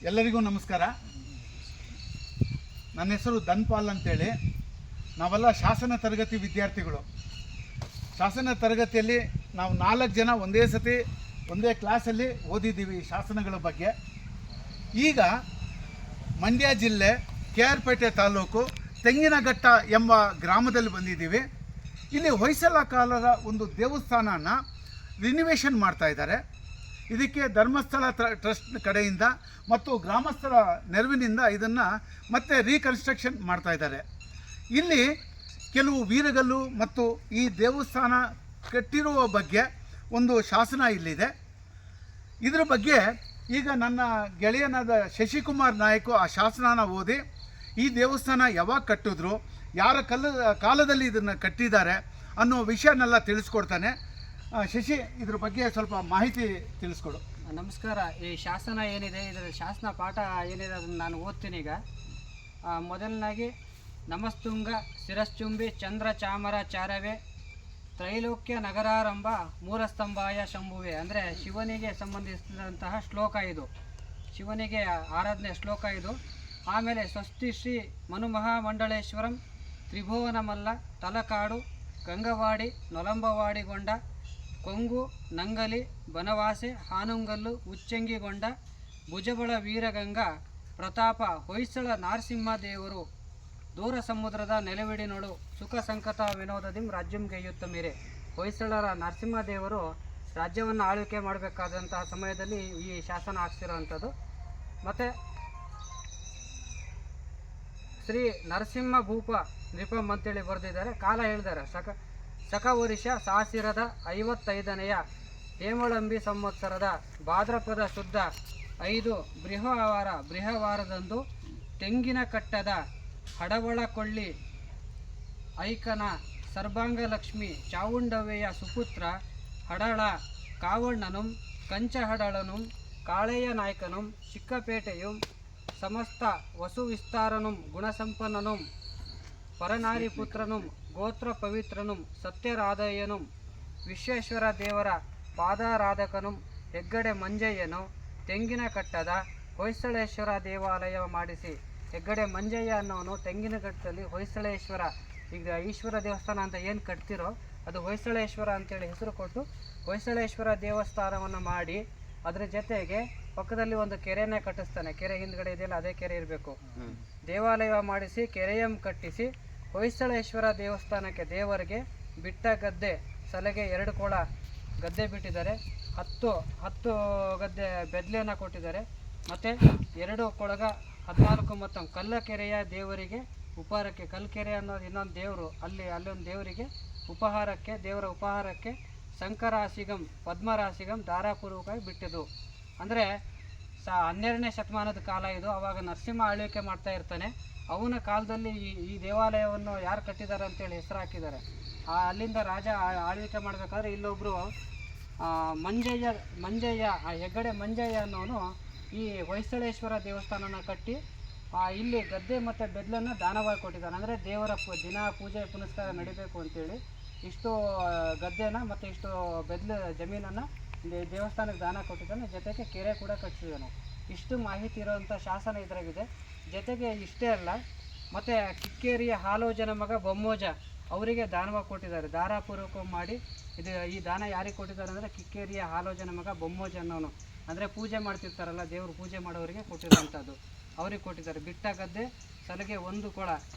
ಎಲ್ಲರಿಗೂ ನಮಸ್ಕಾರ. ನನ್ನ ಹೆಸರು ಧನ್ಪಾಲ್ ಅಂತೇಳಿ. ನಾವೆಲ್ಲ ಶಾಸನ ತರಗತಿ ವಿದ್ಯಾರ್ಥಿಗಳು. ಶಾಸನ ತರಗತಿಯಲ್ಲಿ ನಾವು 4 ಜನ ಒಂದೇ ಸತಿ ಒಂದೇ ಕ್ಲಾಸಲ್ಲಿ ಓದಿದ್ದೀವಿ ಈ ಶಾಸನಗಳ ಬಗ್ಗೆ. ಈಗ ಮಂಡ್ಯ ಜಿಲ್ಲೆ KR ಪೇಟೆ ತಾಲೂಕು ತೆಂಗಿನಘಟ್ಟ ಎಂಬ ಗ್ರಾಮದಲ್ಲಿ ಬಂದಿದ್ದೀವಿ. ಇಲ್ಲಿ ಹೊಯ್ಸಳ ಕಾಲದ ಒಂದು ದೇವಸ್ಥಾನನ ರಿನಿವೇಷನ್ ಮಾಡ್ತಾ ಇದ್ದಾರೆ. ಇದಕ್ಕೆ ಧರ್ಮಸ್ಥಳ ಟ್ರಸ್ಟ್ ಕಡೆಯಿಂದ ಮತ್ತು ಗ್ರಾಮಸ್ಥರ ನೆರವಿನಿಂದ ಇದನ್ನು ಮತ್ತೆ ರೀಕನ್ಸ್ಟ್ರಕ್ಷನ್ ಮಾಡ್ತಾ ಇದ್ದಾರೆ. ಇಲ್ಲಿ ಕೆಲವು ವೀರಗಲ್ಲು ಮತ್ತು ಈ ದೇವಸ್ಥಾನ ಕಟ್ಟಿರುವ ಬಗ್ಗೆ ಒಂದು ಶಾಸನ ಇಲ್ಲಿದೆ. ಇದರ ಬಗ್ಗೆ ಈಗ ನನ್ನ ಗೆಳೆಯನಾದ ಶಶಿಕುಮಾರ್ ನಾಯಕ್ ಆ ಶಾಸನನ ಓದಿ ಈ ದೇವಸ್ಥಾನ ಯಾವಾಗ ಕಟ್ಟಿದ್ರು, ಯಾರ ಕಾಲದಲ್ಲಿ ಇದನ್ನು ಕಟ್ಟಿದ್ದಾರೆ ಅನ್ನೋ ವಿಷಯನೆಲ್ಲ ತಿಳಿಸ್ಕೊಡ್ತಾನೆ. ಶಶಿ, ಇದ್ರ ಬಗ್ಗೆ ಸ್ವಲ್ಪ ಮಾಹಿತಿ ತಿಳಿಸ್ಕೊಡು. ನಮಸ್ಕಾರ. ಈ ಶಾಸನ ಏನಿದೆ, ಇದರ ಶಾಸನ ಪಾಠ ಏನಿದೆ ಅದನ್ನು ನಾನು ಓದ್ತೀನಿ ಈಗ. ಮೊದಲನಾಗಿ ನಮಸ್ತುಂಗ ಶಿರಶ್ಚುಂಬಿ ಚಂದ್ರ ಚಾಮರ ಚಾರವೇ ತ್ರೈಲೋಕ್ಯ ನಗರಾರಂಭ ಮೂರಸ್ತಂಭಾಯ ಶಂಭುವೆ. ಅಂದರೆ ಶಿವನಿಗೆ ಸಂಬಂಧಿಸಿದಂತಹ ಶ್ಲೋಕ ಇದು, ಶಿವನಿಗೆ ಆರಾಧನೆ ಶ್ಲೋಕ ಇದು. ಆಮೇಲೆ ಸ್ವಸ್ತಿ ಶ್ರೀ ಮನುಮಹಾಮಂಡಳೇಶ್ವರಂ ತ್ರಿಭುವನಮಲ್ಲ ತಲಕಾಡು ಗಂಗವಾಡಿ ನೊಲಂಬವಾಡಿಗೊಂಡ ಕೊಂಗು ನಂಗಲಿ ಬನವಾಸೆ ಹಾನುಂಗಲ್ಲು ಉಚ್ಚಂಗಿಗೊಂಡ ಭುಜಬಳ ವೀರಗಂಗಾ ಪ್ರತಾಪ ಹೊಯ್ಸಳ ನಾರಸಿಂಹದೇವರು ದೂರ ಸಮುದ್ರದ ನೆಲವಿಡಿ ನೋಡು ಸುಖ ಸಂಕಟ ವಿನೋದದಿಂ ರಾಜ್ಯಂ ಗೆಯ್ಯುತ್ತ ಮೀರೆ. ಹೊಯ್ಸಳರ ನರಸಿಂಹದೇವರು ರಾಜ್ಯವನ್ನು ಆಳ್ವಿಕೆ ಮಾಡಬೇಕಾದಂತಹ ಸಮಯದಲ್ಲಿ ಈ ಶಾಸನ ಹಾಕ್ಸಿರೋವಂಥದ್ದು. ಮತ್ತು ಶ್ರೀ ನರಸಿಂಹ ಭೂಪ ನೃಪಂ ಅಂತೇಳಿ ಬರೆದಿದ್ದಾರೆ. ಕಾಲ ಹೇಳಿದ್ದಾರೆ ಸಕವರುಷ ಸಾಸಿರದ 55ನೆಯ ಹೇಮಳಂಬಿ ಸಂವತ್ಸರದ ಭಾದ್ರಪದ ಶುದ್ಧ 5 ಬೃಹವಾರದಂದು ತೆಂಗಿನ ಕಟ್ಟದ ಹಡವಳಕೊಳ್ಳಿ ಐಕನ ಸರ್ವಾಂಗಲಕ್ಷ್ಮಿ ಚಾವುಂಡವ್ವೆಯ ಸುಪುತ್ರ ಹಡಳ ಕಾವಣ್ಣನುಂ ಕಂಚಹಡಳನುಂ ಕಾಳೆಯ ನಾಯಕನುಂ ಚಿಕ್ಕಪೇಟೆಯುಂ ಸಮಸ್ತ ವಸುವಿಸ್ತಾರನುಂ ಗುಣಸಂಪನ್ನನುಂ ಪರನಾರಿಪುತ್ರನುಂ ಗೋತ್ರ ಪವಿತ್ರನುಂ ಸತ್ಯರಾಧಯ್ಯನುಂ ವಿಶ್ವೇಶ್ವರ ದೇವರ ಪಾದಾರಾಧಕನುಂ ಹೆಗ್ಗಡೆ ಮಂಜಯ್ಯನು ತೆಂಗಿನ ಕಟ್ಟದ ಹೊಯ್ಸಳೇಶ್ವರ ದೇವಾಲಯ ಮಾಡಿಸಿ. ಹೆಗ್ಗಡೆ ಮಂಜಯ್ಯ ಅನ್ನೋನು ತೆಂಗಿನಘಟ್ಟದಲ್ಲಿ ಹೊಯ್ಸಳೇಶ್ವರ, ಈಗ ಈಶ್ವರ ದೇವಸ್ಥಾನ ಅಂತ ಏನು ಕಟ್ತಿರೋ ಅದು ಹೊಯ್ಸಳೇಶ್ವರ ಅಂತೇಳಿ ಹೆಸರು ಕೊಟ್ಟು ಹೊಯ್ಸಳೇಶ್ವರ ದೇವಸ್ಥಾನವನ್ನು ಮಾಡಿ ಅದರ ಜೊತೆಗೆ ಪಕ್ಕದಲ್ಲಿ ಒಂದು ಕೆರೆನೇ ಕಟ್ಟಿಸ್ತಾನೆ. ಕೆರೆ ಹಿಂದ್ಗಡೆ ಇದೆಯಲ್ಲ ಅದೇ ಕೆರೆ ಇರಬೇಕು. ದೇವಾಲಯ ಮಾಡಿಸಿ ಕೆರೆಯಂ ಕಟ್ಟಿಸಿ ಹೊಯ್ಸಳೇಶ್ವರ ದೇವಸ್ಥಾನಕ್ಕೆ ದೇವರಿಗೆ ಬಿಟ್ಟ ಗದ್ದೆ ಸಲಗೆ 2 ಕೊಳ ಗದ್ದೆ ಬಿಟ್ಟಿದ್ದಾರೆ. 10 ಗದ್ದೆ ಬೆದ್ಲೆಯನ್ನು ಕೊಟ್ಟಿದ್ದಾರೆ. ಮತ್ತು 2 ಕೊಳಗ 14 ಮತ್ತು ಕಲ್ಲಕೆರೆಯ ದೇವರಿಗೆ ಉಪಹಾರಕ್ಕೆ, ಕಲ್ಕೆರೆ ಅನ್ನೋದು ಇನ್ನೊಂದು ದೇವರು, ಅಲ್ಲೊಂದು ದೇವರಿಗೆ ಉಪಹಾರಕ್ಕೆ, ದೇವರ ಉಪಹಾರಕ್ಕೆ ಶಂಕರಾಸಿಗಂ ಪದ್ಮರಾಸಿಗಂ ಧಾರಾಪೂರ್ವಕವಾಗಿ ಬಿಟ್ಟಿದ್ದು. ಅಂದರೆ 12ನೇ ಶತಮಾನದ ಕಾಲ ಇದು. ಆವಾಗ ನರಸಿಂಹ ಆಳ್ವಿಕೆ ಮಾಡ್ತಾ ಇರ್ತಾನೆ. ಅವನ ಕಾಲದಲ್ಲಿ ಈ ದೇವಾಲಯವನ್ನು ಯಾರು ಕಟ್ಟಿದ್ದಾರೆ ಅಂತೇಳಿ ಹೆಸರು ಹಾಕಿದ್ದಾರೆ. ಅಲ್ಲಿಂದ ರಾಜ ಆಳ್ವಿಕೆ ಮಾಡಬೇಕಾದ್ರೆ ಇಲ್ಲೊಬ್ಬರು ಮಂಜಯ್ಯ ಹೆಗ್ಗಡೆ ಮಂಜಯ್ಯ ಅನ್ನೋನು ಈ ಹೊಯ್ಸಳೇಶ್ವರ ದೇವಸ್ಥಾನನ ಕಟ್ಟಿ ಇಲ್ಲಿ ಗದ್ದೆ ಮತ್ತು ಬೆದ್ಲನ್ನು ದಾನವಾಗಿ ಕೊಟ್ಟಿದ್ದಾನೆ. ಅಂದರೆ ದೇವರ ದಿನ ಪೂಜೆ ಪುನಸ್ಕಾರ ನಡಿಬೇಕು ಅಂತೇಳಿ ಇಷ್ಟು ಗದ್ದೆನ ಮತ್ತು ಇಷ್ಟು ಬೆದ್ಲು ಜಮೀನನ್ನು ದೇವಸ್ಥಾನಕ್ಕೆ ದಾನ ಕೊಟ್ಟಿದ್ದಾನೆ. ಜೊತೆಗೆ ಕೆರೆ ಕೂಡ ಕಟ್ಟಿಸಿದ್ದಾನೆ. ಇಷ್ಟು ಮಾಹಿತಿ ಇರೋವಂಥ ಶಾಸನ ಇದ್ರಾಗಿದೆ. ಜೊತೆಗೆ ಇಷ್ಟೇ ಅಲ್ಲ, ಮತ್ತು ಕಿಕ್ಕೇರಿಯ ಹಾಲೋಜನ ಮಗ ಬೊಮ್ಮೋಜ ಅವರಿಗೆ ದಾನವಾಗಿ ಕೊಟ್ಟಿದ್ದಾರೆ. ಧಾರಾಪೂರ್ವಕ ಮಾಡಿ ಈ ದಾನ ಯಾರಿಗೆ ಕೊಟ್ಟಿದ್ದಾರೆ ಅಂದರೆ ಕಿಕ್ಕೇರಿಯ ಹಾಲೋಜನ ಮಗ ಬೊಮ್ಮೋಜ ಅನ್ನೋನು. ಅಂದರೆ ಪೂಜೆ ಮಾಡ್ತಿರ್ತಾರಲ್ಲ, ದೇವರು ಪೂಜೆ ಮಾಡೋರಿಗೆ ಕೊಟ್ಟಿರೋಂಥದ್ದು, ಅವ್ರಿಗೆ ಕೊಟ್ಟಿದ್ದಾರೆ. ಬಿಟ್ಟ ಗದ್ದೆ ಸಲಗೆ 1 ಕೊಳ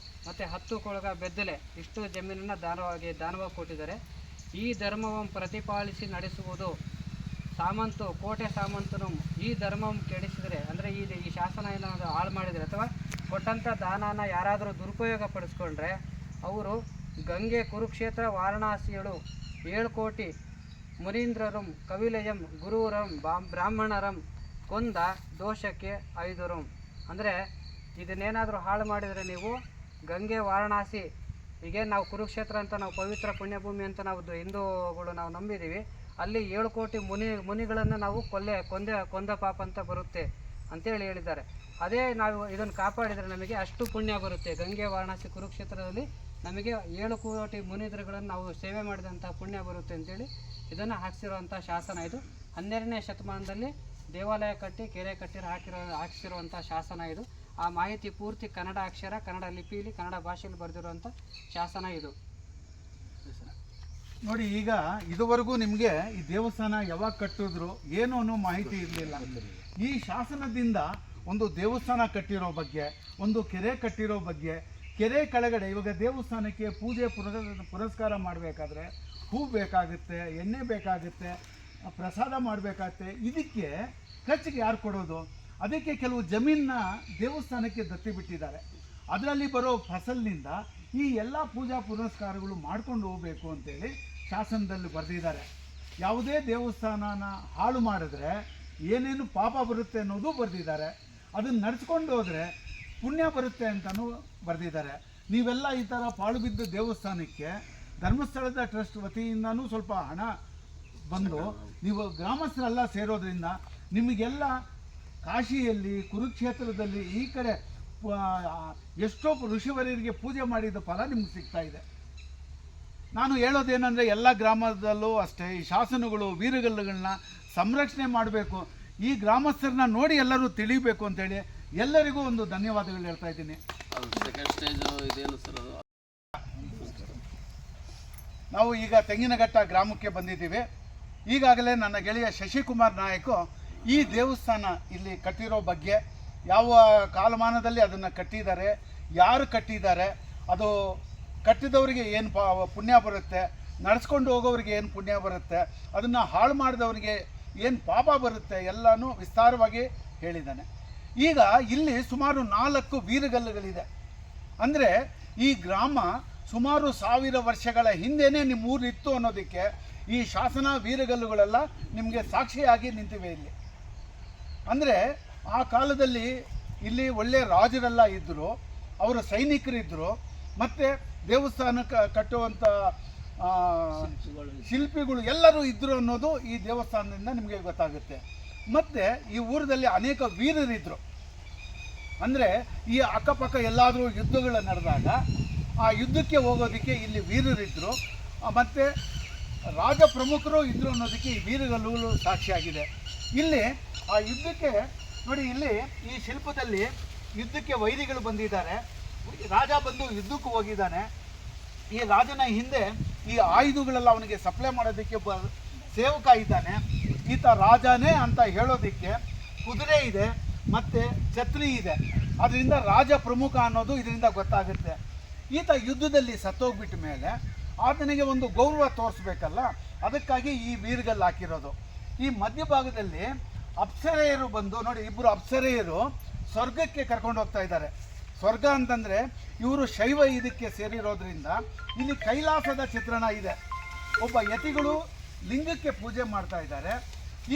ಮತ್ತು 10 ಕೊಳಗ ಬೆದ್ದಲೆ ಇಷ್ಟು ಜಮೀನನ್ನು ದಾನವಾಗಿ ಕೊಟ್ಟಿದ್ದಾರೆ. ಈ ಧರ್ಮವನ್ನು ಪ್ರತಿಪಾಲಿಸಿ ನಡೆಸುವುದು ಸಾಮಂತು ಕೋಟೆ ಸಾಮಂತನು ಈ ಧರ್ಮಂ ಕೆಡಿಸಿದರೆ, ಅಂದರೆ ಈ ಶಾಸನ ಏನಾದರೂ ಹಾಳು ಮಾಡಿದರೆ ಅಥವಾ ಕೊಟ್ಟಂಥ ದಾನನ ಯಾರಾದರೂ ದುರುಪಯೋಗ ಪಡಿಸ್ಕೊಂಡ್ರೆ ಅವರು ಗಂಗೆ ಕುರುಕ್ಷೇತ್ರ ವಾರಣಾಸಿಯಳು 7 ಕೋಟಿ ಮುನೀಂದ್ರರಂ ಕವಿಲಯಂ ಗುರುರಂ ಬ್ರಾಹ್ಮಣರಂ ಕೊಂದ ದೋಷಕ್ಕೆ 5 ಅಂದರೆ ಇದನ್ನೇನಾದರೂ ಹಾಳು ಮಾಡಿದರೆ ನೀವು ಗಂಗೆ ವಾರಣಾಸಿ, ಈಗೇನು ನಾವು ಕುರುಕ್ಷೇತ್ರ ಅಂತ ನಾವು ಪವಿತ್ರ ಪುಣ್ಯಭೂಮಿ ಅಂತ ನಾವು ಹಿಂದೂಗಳು ನಾವು ನಂಬಿದ್ದೀವಿ, ಅಲ್ಲಿ 7 ಕೋಟಿ ಮುನಿಗಳನ್ನು ನಾವು ಕೊಂದ ಪಾಪ ಅಂತ ಬರುತ್ತೆ ಅಂತೇಳಿ ಹೇಳಿದ್ದಾರೆ. ಅದೇ ನಾವು ಇದನ್ನು ಕಾಪಾಡಿದರೆ ನಮಗೆ ಅಷ್ಟು ಪುಣ್ಯ ಬರುತ್ತೆ. ಗಂಗೆ ವಾರಣಾಸಿ ಕುರುಕ್ಷೇತ್ರದಲ್ಲಿ ನಮಗೆ 7 ಕೋಟಿ ಮುನಿದ್ರಗಳನ್ನು ನಾವು ಸೇವೆ ಮಾಡಿದಂಥ ಪುಣ್ಯ ಬರುತ್ತೆ ಅಂತೇಳಿ ಇದನ್ನು ಹಾಕ್ಸಿರುವಂಥ ಶಾಸನ ಇದು. 12ನೇ ಶತಮಾನದಲ್ಲಿ ದೇವಾಲಯ ಕಟ್ಟಿ ಕೆರೆ ಹಾಕಿಸಿರುವಂಥ ಶಾಸನ ಇದು. ಆ ಮಾಹಿತಿ ಪೂರ್ತಿ ಕನ್ನಡ ಅಕ್ಷರ, ಕನ್ನಡ ಲಿಪಿಯಲ್ಲಿ, ಕನ್ನಡ ಭಾಷೆಯಲ್ಲಿ ಬರೆದಿರುವಂಥ ಶಾಸನ ಇದು. ನೋಡಿ, ಈಗ ಇದುವರೆಗೂ ನಿಮಗೆ ಈ ದೇವಸ್ಥಾನ ಯಾವಾಗ ಕಟ್ಟಿದ್ರು ಏನೋ ಅನ್ನೋ ಮಾಹಿತಿ ಇರಲಿಲ್ಲ. ಈ ಶಾಸನದಿಂದ ಒಂದು ದೇವಸ್ಥಾನ ಕಟ್ಟಿರೋ ಬಗ್ಗೆ, ಒಂದು ಕೆರೆ ಕಟ್ಟಿರೋ ಬಗ್ಗೆ, ಕೆರೆ ಕೆಳಗಡೆ ಇವಾಗ ದೇವಸ್ಥಾನಕ್ಕೆ ಪೂಜೆ ಪುರಸ್ಕಾರ ಮಾಡಬೇಕಾದ್ರೆ ಹೂ ಬೇಕಾಗುತ್ತೆ, ಎಣ್ಣೆ ಬೇಕಾಗುತ್ತೆ, ಪ್ರಸಾದ ಮಾಡಬೇಕಾಗುತ್ತೆ. ಇದಕ್ಕೆ ಖರ್ಚಿಗೆ ಯಾರು ಕೊಡೋದು? ಅದಕ್ಕೆ ಕೆಲವು ಜಮೀನನ್ನ ದೇವಸ್ಥಾನಕ್ಕೆ ದತ್ತಿ ಬಿಟ್ಟಿದ್ದಾರೆ. ಅದರಲ್ಲಿ ಬರೋ ಫಸಲಿನಿಂದ ಈ ಎಲ್ಲ ಪೂಜಾ ಪುರಸ್ಕಾರಗಳು ಮಾಡ್ಕೊಂಡು ಹೋಗಬೇಕು ಅಂತೇಳಿ ಶಾಸನದಲ್ಲಿ ಬರೆದಿದ್ದಾರೆ. ಯಾವುದೇ ದೇವಸ್ಥಾನನ ಹಾಳು ಮಾಡಿದ್ರೆ ಏನೇನು ಪಾಪ ಬರುತ್ತೆ ಅನ್ನೋದು ಬರೆದಿದ್ದಾರೆ. ಅದನ್ನು ನಡೆಸ್ಕೊಂಡು ಹೋದರೆ ಪುಣ್ಯ ಬರುತ್ತೆ ಅಂತಲೂ ಬರೆದಿದ್ದಾರೆ. ನೀವೆಲ್ಲ ಈ ಥರ ಪಾಳು ಬಿದ್ದ ದೇವಸ್ಥಾನಕ್ಕೆ ಧರ್ಮಸ್ಥಳದ ಟ್ರಸ್ಟ್ ವತಿಯಿಂದನೂ ಸ್ವಲ್ಪ ಹಣ ಬಂದು ನೀವು ಗ್ರಾಮಸ್ಥರೆಲ್ಲ ಸೇರೋದ್ರಿಂದ ನಿಮಗೆಲ್ಲ ಕಾಶಿಯಲ್ಲಿ, ಕುರುಕ್ಷೇತ್ರದಲ್ಲಿ ಈ ಕಡೆ ಎಷ್ಟೋ ಋಷಿವರ್ಯರಿಗೆ ಪೂಜೆ ಮಾಡಿದ ಫಲ ನಿಮ್ಗೆ ಸಿಗ್ತಾ ಇದೆ. ನಾನು ಹೇಳೋದೇನೆಂದರೆ ಎಲ್ಲ ಗ್ರಾಮದಲ್ಲೂ ಅಷ್ಟೇ ಈ ಶಾಸನಗಳು, ವೀರಗಲ್ಲುಗಳನ್ನ ಸಂರಕ್ಷಣೆ ಮಾಡಬೇಕು. ಈ ಗ್ರಾಮಸ್ಥರನ್ನ ನೋಡಿ ಎಲ್ಲರೂ ತಿಳಿಬೇಕು ಅಂತೇಳಿ ಎಲ್ಲರಿಗೂ ಒಂದು ಧನ್ಯವಾದಗಳು ಹೇಳ್ತಾ ಇದ್ದೀನಿ. ನಾವು ಈಗ ತೆಂಗಿನಘಟ್ಟ ಗ್ರಾಮಕ್ಕೆ ಬಂದಿದ್ದೀವಿ. ಈಗಾಗಲೇ ನನ್ನ ಗೆಳೆಯ ಶಶಿಕುಮಾರ್ ನಾಯಕು ಈ ದೇವಸ್ಥಾನ ಇಲ್ಲಿ ಕಟ್ಟಿರೋ ಬಗ್ಗೆ, ಯಾವ ಕಾಲಮಾನದಲ್ಲಿ ಅದನ್ನು ಕಟ್ಟಿದ್ದಾರೆ, ಯಾರು ಕಟ್ಟಿದ್ದಾರೆ, ಅದು ಕಟ್ಟಿದವರಿಗೆ ಏನು ಪುಣ್ಯ ಬರುತ್ತೆ, ನಡೆಸ್ಕೊಂಡು ಹೋಗೋರಿಗೆ ಏನು ಪುಣ್ಯ ಬರುತ್ತೆ, ಅದನ್ನು ಹಾಳು ಮಾಡಿದವರಿಗೆ ಏನು ಪಾಪ ಬರುತ್ತೆ ಎಲ್ಲನೂ ವಿಸ್ತಾರವಾಗಿ ಹೇಳಿದ್ದಾನೆ. ಈಗ ಇಲ್ಲಿ ಸುಮಾರು 4 ವೀರಗಲ್ಲುಗಳಿದೆ. ಅಂದರೆ ಈ ಗ್ರಾಮ ಸುಮಾರು 1000 ವರ್ಷಗಳ ಹಿಂದೆಯೇ ನಿಮ್ಮೂರು ಇತ್ತು ಅನ್ನೋದಕ್ಕೆ ಈ ಶಾಸನ ವೀರಗಲ್ಲುಗಳೆಲ್ಲ ನಿಮಗೆ ಸಾಕ್ಷಿಯಾಗಿ ನಿಂತಿವೆ ಇಲ್ಲಿ. ಅಂದರೆ ಆ ಕಾಲದಲ್ಲಿ ಇಲ್ಲಿ ಒಳ್ಳೆಯ ರಾಜರೆಲ್ಲ ಇದ್ದರು, ಅವರ ಸೈನಿಕರಿದ್ದರು, ಮತ್ತು ದೇವಸ್ಥಾನ ಕಟ್ಟುವಂಥ ಶಿಲ್ಪಿಗಳು ಎಲ್ಲರೂ ಇದ್ದರು ಅನ್ನೋದು ಈ ದೇವಸ್ಥಾನದಿಂದ ನಿಮಗೆ ಗೊತ್ತಾಗುತ್ತೆ. ಮತ್ತು ಈ ಊರಲ್ಲಿ ಅನೇಕ ವೀರರಿದ್ದರು. ಅಂದರೆ ಈ ಅಕ್ಕಪಕ್ಕ ಎಲ್ಲಾದರೂ ಯುದ್ಧಗಳು ನಡೆದಾಗ ಆ ಯುದ್ಧಕ್ಕೆ ಹೋಗೋದಕ್ಕೆ ಇಲ್ಲಿ ವೀರರಿದ್ದರು, ಮತ್ತು ರಾಜ ಪ್ರಮುಖರು ಇದ್ದರು ಅನ್ನೋದಕ್ಕೆ ಈ ವೀರಗಲ್ಲುಗಳು ಸಾಕ್ಷಿಯಾಗಿದೆ. ಇಲ್ಲಿ ಆ ಯುದ್ಧಕ್ಕೆ ನೋಡಿ, ಇಲ್ಲಿ ಈ ಶಿಲ್ಪದಲ್ಲಿ ಯುದ್ಧಕ್ಕೆ ವೈರಿಗಳು ಬಂದಿದ್ದಾರೆ, ರಾಜ ಬಂದು ಯುದ್ಧಕ್ಕೆ ಹೋಗಿದ್ದಾನೆ. ಈ ರಾಜನ ಹಿಂದೆ ಈ ಆಯುಧಗಳೆಲ್ಲ ಅವನಿಗೆ ಸಪ್ಲೈ ಮಾಡೋದಕ್ಕೆ ಸೇವಕ ಇದ್ದಾನೆ. ಈತ ರಾಜನೇ ಅಂತ ಹೇಳೋದಕ್ಕೆ ಕುದುರೆ ಇದೆ ಮತ್ತು ಛತ್ರಿ ಇದೆ. ಅದರಿಂದ ರಾಜ ಪ್ರಮುಖ ಅನ್ನೋದು ಇದರಿಂದ ಗೊತ್ತಾಗುತ್ತೆ. ಈತ ಯುದ್ಧದಲ್ಲಿ ಸತ್ತೋಗ್ಬಿಟ್ಟ ಮೇಲೆ ಆತನಿಗೆ ಒಂದು ಗೌರವ ತೋರಿಸ್ಬೇಕಲ್ಲ, ಅದಕ್ಕಾಗಿ ಈ ವೀರಗಲ್ಲು ಹಾಕಿರೋದು. ಈ ಮಧ್ಯಭಾಗದಲ್ಲಿ ಅಪ್ಸರೆಯರು ಬಂದು ನೋಡಿ, ಇಬ್ಬರು ಅಪ್ಸರೆಯರು ಸ್ವರ್ಗಕ್ಕೆ ಕರ್ಕೊಂಡು ಹೋಗ್ತಾ ಇದ್ದಾರೆ. ಸ್ವರ್ಗ ಅಂತಂದರೆ ಇವರು ಶೈವ ಇದಕ್ಕೆ ಸೇರಿರೋದ್ರಿಂದ ಇಲ್ಲಿ ಕೈಲಾಸದ ಚಿತ್ರಣ ಇದೆ. ಒಬ್ಬ ಯತಿಗಳು ಲಿಂಗಕ್ಕೆ ಪೂಜೆ ಮಾಡ್ತಾ ಇದ್ದಾರೆ.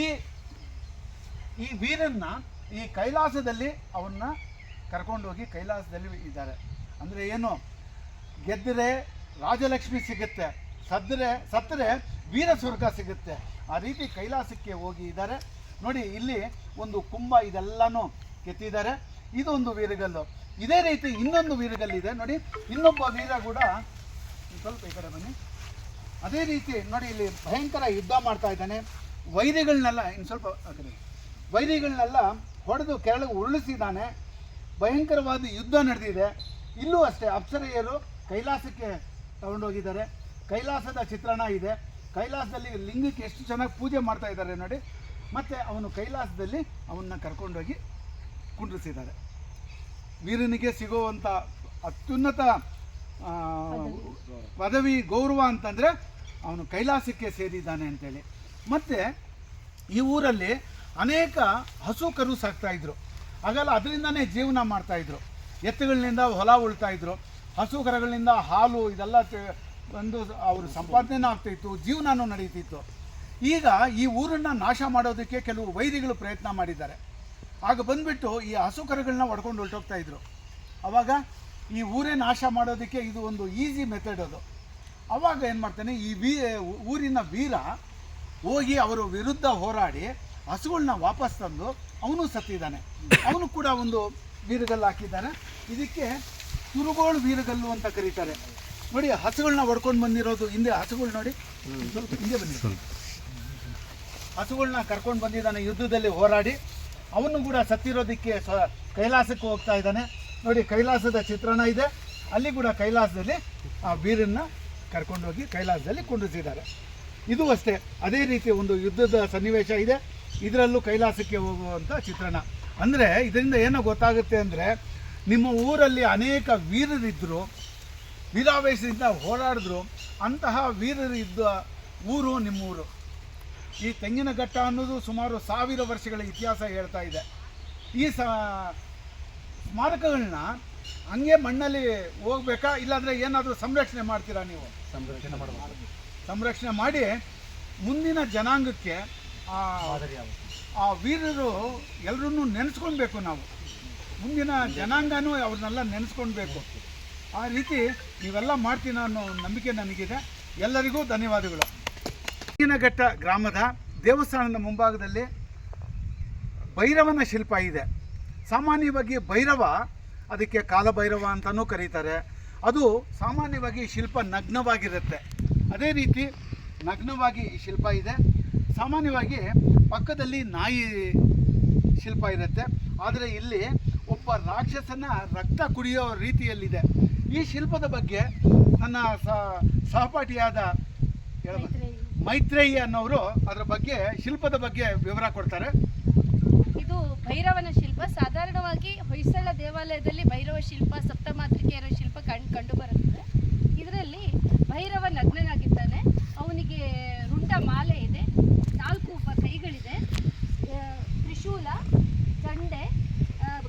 ಈ ವೀರನ್ನ ಈ ಕೈಲಾಸದಲ್ಲಿ ಅವನ್ನ ಕರ್ಕೊಂಡೋಗಿ ಕೈಲಾಸದಲ್ಲಿ ಇದ್ದಾರೆ. ಅಂದರೆ ಏನು, ಗೆದ್ದರೆ ರಾಜಲಕ್ಷ್ಮಿ ಸಿಗುತ್ತೆ, ಸತ್ತರೆ ವೀರ ಸ್ವರ್ಗ ಸಿಗುತ್ತೆ. ಆ ರೀತಿ ಕೈಲಾಸಕ್ಕೆ ಹೋಗಿ ಇದ್ದಾರೆ. ನೋಡಿ, ಇಲ್ಲಿ ಒಂದು ಕುಂಭ ಇದೆಲ್ಲನೂ ಕೆತ್ತಿದ್ದಾರೆ. ಇದು ಒಂದು ವೀರಗಲ್ಲು. ಇದೇ ರೀತಿ ಇನ್ನೊಂದು ವೀರಗಲ್ಲಿದೆ ನೋಡಿ, ಇನ್ನೊಬ್ಬ ವೀರ ಕೂಡ ಸ್ವಲ್ಪ ಈ ಕಡೆ ಬನ್ನಿ. ಅದೇ ರೀತಿ ನೋಡಿ, ಇಲ್ಲಿ ಭಯಂಕರ ಯುದ್ಧ ಮಾಡ್ತಾ ಇದ್ದಾನೆ. ವೈರಿಗಳನ್ನೆಲ್ಲ ಇನ್ನು ಸ್ವಲ್ಪ ವೈರಿಗಳನ್ನೆಲ್ಲ ಹೊಡೆದು ಕೆಳಗೆ ಉರುಳಿಸಿದ್ದಾನೆ. ಭಯಂಕರವಾದ ಯುದ್ಧ ನಡೆದಿದೆ. ಇಲ್ಲೂ ಅಷ್ಟೇ ಅಪ್ಸರೆಯರು ಕೈಲಾಸಕ್ಕೆ ತಗೊಂಡೋಗಿದ್ದಾರೆ. ಕೈಲಾಸದ ಚಿತ್ರಣ ಇದೆ. ಕೈಲಾಸದಲ್ಲಿ ಲಿಂಗಕ್ಕೆ ಎಷ್ಟು ಚೆನ್ನಾಗಿ ಪೂಜೆ ಮಾಡ್ತಾ ಇದ್ದಾರೆ ನೋಡಿ. ಮತ್ತು ಅವನು ಕೈಲಾಸದಲ್ಲಿ ಅವನ್ನ ಕರ್ಕೊಂಡೋಗಿ ಕುಂಡ್ರಿಸಿದ್ದಾರೆ. ವೀರನಿಗೆ ಸಿಗುವಂಥ ಅತ್ಯುನ್ನತ ಪದವಿ ಗೌರವ ಅಂತಂದರೆ ಅವನು ಕೈಲಾಸಕ್ಕೆ ಸೇರಿದ್ದಾನೆ ಅಂತೇಳಿ. ಮತ್ತು ಈ ಊರಲ್ಲಿ ಅನೇಕ ಹಸು ಕರು ಸಾಕ್ತಾಯಿದ್ರು. ಹಾಗಲ್ಲ, ಅದರಿಂದನೇ ಜೀವನ ಮಾಡ್ತಾಯಿದ್ರು. ಎತ್ತುಗಳಿಂದ ಹೊಲ ಉಳ್ತಾಯಿದ್ರು. ಹಸು ಕರುಗಳಿಂದ ಹಾಲು ಇದೆಲ್ಲ ಒಂದು ಅವರು ಸಂಪಾದನೆ ಆಗ್ತಾಯಿತ್ತು, ಜೀವನನೂ ನಡೀತಿತ್ತು. ಈಗ ಈ ಊರನ್ನು ನಾಶ ಮಾಡೋದಕ್ಕೆ ಕೆಲವು ವೈರಿಗಳು ಪ್ರಯತ್ನ ಮಾಡಿದ್ದಾರೆ. ಆಗ ಬಂದುಬಿಟ್ಟು ಈ ಹಸು ಕರುಗಳನ್ನ ಹೊಡ್ಕೊಂಡು ಹೊರಟೋಗ್ತಾ ಇದ್ರು. ಆವಾಗ ಈ ಊರೇ ನಾಶ ಮಾಡೋದಕ್ಕೆ ಇದು ಒಂದು ಈಸಿ ಮೆಥಡ್ ಅದು. ಆವಾಗ ಏನು ಮಾಡ್ತಾನೆ, ಈ ಊರಿನ ವೀರ ಹೋಗಿ ಅವರ ವಿರುದ್ಧ ಹೋರಾಡಿ ಹಸುಗಳನ್ನ ವಾಪಸ್ ತಂದು ಅವನು ಸತ್ತಿದ್ದಾನೆ. ಅವನು ಕೂಡ ಒಂದು ವೀರಗಲ್ಲು ಹಾಕಿದ್ದಾನೆ. ಇದಕ್ಕೆ ತುರುಗೋಳು ವೀರಗಲ್ಲು ಅಂತ ಕರೀತಾರೆ. ನೋಡಿ, ಹಸುಗಳನ್ನ ಹೊಡ್ಕೊಂಡು ಬಂದಿರೋದು ಹಿಂದೆ ಹಸುಗಳು ನೋಡಿ, ಸ್ವಲ್ಪ ಹಿಂದೆ ಬಂದಿರೋದು ಹಸುಗಳನ್ನ ಕರ್ಕೊಂಡು ಬಂದಿದ್ದಾನೆ ಯುದ್ಧದಲ್ಲಿ ಹೋರಾಡಿ. ಅವನು ಕೂಡ ಸತ್ತಿರೋದಕ್ಕೆ ಕೈಲಾಸಕ್ಕೆ ಹೋಗ್ತಾ ಇದ್ದಾನೆ. ನೋಡಿ, ಕೈಲಾಸದ ಚಿತ್ರಣ ಇದೆ. ಅಲ್ಲಿ ಕೂಡ ಕೈಲಾಸದಲ್ಲಿ ಆ ವೀರನ್ನ ಕರ್ಕೊಂಡೋಗಿ ಕೈಲಾಸದಲ್ಲಿ ಕುಂಡಿಸಿದ್ದಾರೆ. ಇದು ಅಷ್ಟೇ, ಅದೇ ರೀತಿ ಒಂದು ಯುದ್ಧದ ಸನ್ನಿವೇಶ ಇದೆ. ಇದರಲ್ಲೂ ಕೈಲಾಸಕ್ಕೆ ಹೋಗುವಂಥ ಚಿತ್ರಣ. ಅಂದರೆ ಇದರಿಂದ ಏನೋ ಗೊತ್ತಾಗುತ್ತೆ ಅಂದರೆ, ನಿಮ್ಮ ಊರಲ್ಲಿ ಅನೇಕ ವೀರರಿದ್ದರು, ವೀರಾವೇಶದಿಂದ ಹೋರಾಡಿದ್ರು. ಅಂತಹ ವೀರರಿದ್ದ ಊರು ನಿಮ್ಮೂರು. ಈ ತೆಂಗಿನಘಟ್ಟ ಅನ್ನೋದು ಸುಮಾರು 1000 ವರ್ಷಗಳ ಇತಿಹಾಸ ಹೇಳ್ತಾ ಇದೆ. ಈ ಸ್ಮಾರಕಗಳನ್ನ ಹಂಗೆ ಮಣ್ಣಲ್ಲಿ ಹೋಗ್ಬೇಕಾ, ಇಲ್ಲಾಂದರೆ ಏನಾದರೂ ಸಂರಕ್ಷಣೆ ಮಾಡ್ತೀರಾ ನೀವು? ಸಂರಕ್ಷಣೆ ಮಾಡಿ ಮುಂದಿನ ಜನಾಂಗಕ್ಕೆ ಆ ವೀರರು ಎಲ್ಲರನ್ನೂ ನೆನೆಸ್ಕೊಳ್ಬೇಕು. ನಾವು ಮುಂದಿನ ಜನಾಂಗನೂ ಅವ್ರನ್ನೆಲ್ಲ ನೆನೆಸ್ಕೊಳ್ಬೇಕು. ಆ ರೀತಿ ನೀವೆಲ್ಲ ಮಾಡ್ತೀನ ಅನ್ನೋ ನಂಬಿಕೆ ನನಗಿದೆ. ಎಲ್ಲರಿಗೂ ಧನ್ಯವಾದಗಳು. ತೆಂಗಿನಘಟ್ಟ ಗ್ರಾಮದ ದೇವಸ್ಥಾನದ ಮುಂಭಾಗದಲ್ಲಿ ಭೈರವನ ಶಿಲ್ಪ ಇದೆ. ಸಾಮಾನ್ಯವಾಗಿ ಭೈರವ, ಅದಕ್ಕೆ ಕಾಲಭೈರವ ಅಂತಲೂ ಕರೀತಾರೆ. ಅದು ಸಾಮಾನ್ಯವಾಗಿ ಶಿಲ್ಪ ನಗ್ನವಾಗಿರುತ್ತೆ. ಅದೇ ರೀತಿ ನಗ್ನವಾಗಿ ಈ ಶಿಲ್ಪ ಇದೆ. ಸಾಮಾನ್ಯವಾಗಿ ಪಕ್ಕದಲ್ಲಿ ನಾಯಿ ಶಿಲ್ಪ ಇರುತ್ತೆ. ಆದರೆ ಇಲ್ಲಿ ಒಬ್ಬ ರಾಕ್ಷಸನ ರಕ್ತ ಕುಡಿಯೋ ರೀತಿಯಲ್ಲಿದೆ. ಈ ಶಿಲ್ಪದ ಬಗ್ಗೆ ನನ್ನ ಸಹಪಾಠಿಯಾದ ಮೈತ್ರೇಯಿ ಅನ್ನೋರು ಅದರ ಬಗ್ಗೆ, ಶಿಲ್ಪದ ಬಗ್ಗೆ ವಿವರ ಕೊಡ್ತಾರೆ. ಇದು ಭೈರವನ ಶಿಲ್ಪ. ಸಾಧಾರಣವಾಗಿ ಹೊಯ್ಸಳ ದೇವಾಲಯದಲ್ಲಿ ಭೈರವ ಶಿಲ್ಪ, ಸಪ್ತಮಾತೃಕೆಯರ ಶಿಲ್ಪ ಕಂಡು ಬರುತ್ತದೆ. ಇದರಲ್ಲಿ ಭೈರವ ನಗ್ನನಾಗಿದ್ದಾನೆ. ಅವನಿಗೆ ರುಂಡ ಮಾಲೆ ಇದೆ, 4 ಕೈಗಳಿದೆ, ತ್ರಿಶೂಲ, ಚಂಡೆ,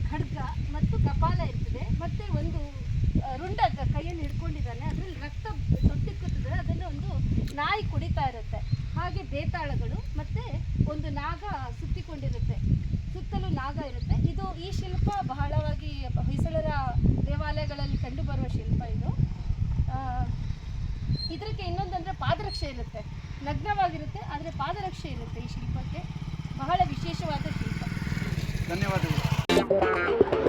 ಖಡ್ಗ ಮತ್ತು ಕಪಾಲ ಇರ್ತದೆ. ಮತ್ತು ಒಂದು ರುಂಡ ಕೈಯಲ್ಲಿ ಹಿಡ್ಕೊಂಡಿದ್ದಾನೆ. ಅದರಲ್ಲಿ ರಕ್ತ ತೊಟ್ಟಿಕ್ಕುತ್ತದೆ. ಅದನ್ನು ಒಂದು ನಾಯಿ ಕುಡಿತಾ ಇರುತ್ತೆ. ಹಾಗೆ ಬೇತಾಳಗಳು ಮತ್ತು ಒಂದು ನಾಗ ಸುತ್ತಿಕೊಂಡಿರುತ್ತೆ, ಸುತ್ತಲೂ ನಾಗ ಇರುತ್ತೆ. ಈ ಶಿಲ್ಪ ಬಹಳವಾಗಿ ಹೊಯ್ಸಳರ ದೇವಾಲಯಗಳಲ್ಲಿ ಕಂಡುಬರುವ ಶಿಲ್ಪ ಇದು. ಇದಕ್ಕೆ ಇನ್ನೊಂದಂದರೆ ಪಾದರಕ್ಷೆ ಇರುತ್ತೆ. ನಗ್ನವಾಗಿರುತ್ತೆ, ಆದರೆ ಪಾದರಕ್ಷೆ ಇರುತ್ತೆ. ಈ ಶಿಲ್ಪಕ್ಕೆ ಬಹಳ ವಿಶೇಷವಾದ ಶಿಲ್ಪ. ಧನ್ಯವಾದಗಳು.